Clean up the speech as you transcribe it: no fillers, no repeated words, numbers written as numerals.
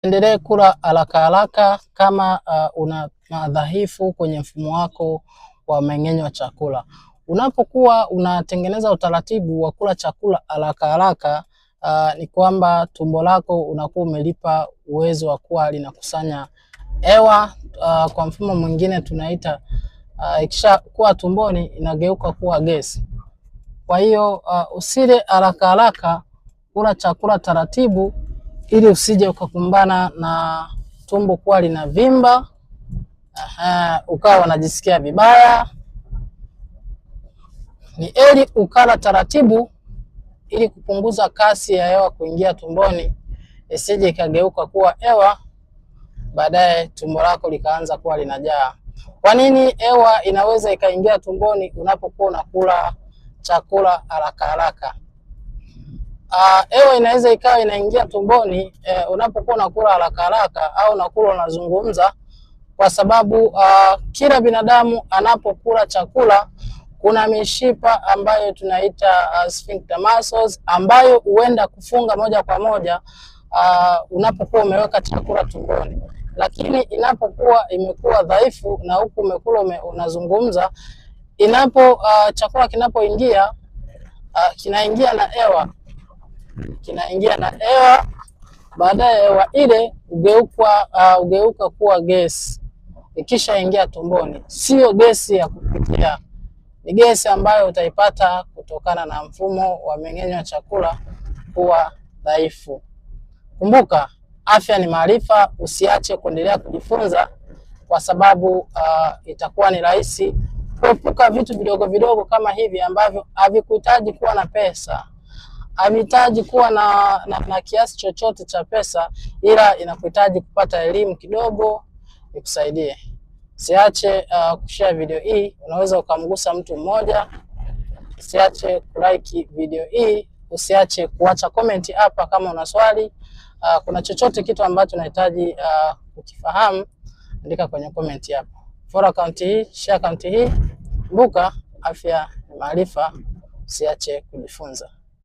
Endelee kula haraka haraka kama una madhaifu kwenye mfumo wako wa mmeng'enyo wa chakula. Unapokuwa unatengeneza utaratibu wa kula chakula haraka haraka, ni kwamba tumbo lako unakuwa umelipa uwezo wa kuwa linakusanya hewa. Kwa mfumo mwingine tunaita ikishakuwa tumboni inageuka kuwa gesi. Kwa hiyo usile haraka haraka, kula chakula taratibu ili usije ukakumbana na tumbo kuwa linavimba, ukawa unajisikia vibaya. Ni heri ukala taratibu ili kupunguza kasi ya hewa kuingia tumboni, isije ikageuka kuwa hewa, baadaye tumbo lako likaanza kuwa linajaa. Kwa nini hewa inaweza ikaingia tumboni unapokuwa unakula chakula haraka haraka? Hewa inaweza ikawa inaingia tumboni unapokuwa unakula haraka haraka au unakula unazungumza, kwa sababu kila binadamu anapokula chakula kuna mishipa ambayo tunaita sphincter muscles ambayo huenda kufunga moja kwa moja unapokuwa umeweka chakula tumboni. Lakini inapokuwa imekuwa dhaifu na huku umekula unazungumza, chakula kinapoingia kinaingia na hewa, baadaye hewa ile ugeuka kuwa gesi. Ikisha ingia tumboni, sio gesi ya kupikia, ni gesi ambayo utaipata kutokana na mfumo wa mmeng'enyo wa chakula kuwa dhaifu. Kumbuka, afya ni maarifa. Usiache kuendelea kujifunza, kwa sababu itakuwa ni rahisi kuepuka vitu vidogo vidogo kama hivi ambavyo havikuhitaji kuwa na pesa, havihitaji kuwa na kiasi chochote cha pesa, ila inakuhitaji kupata elimu kidogo ikusaidie. Usiache kushare video hii, unaweza ukamgusa mtu mmoja. Usiache kulike video hii, usiache kuacha comment hapa kama una swali. Kuna chochote kitu ambacho unahitaji kukifahamu, andika kwenye comment hapa. Follow account hii, share account hii. Kumbuka, afya ni maarifa. Usiache kujifunza.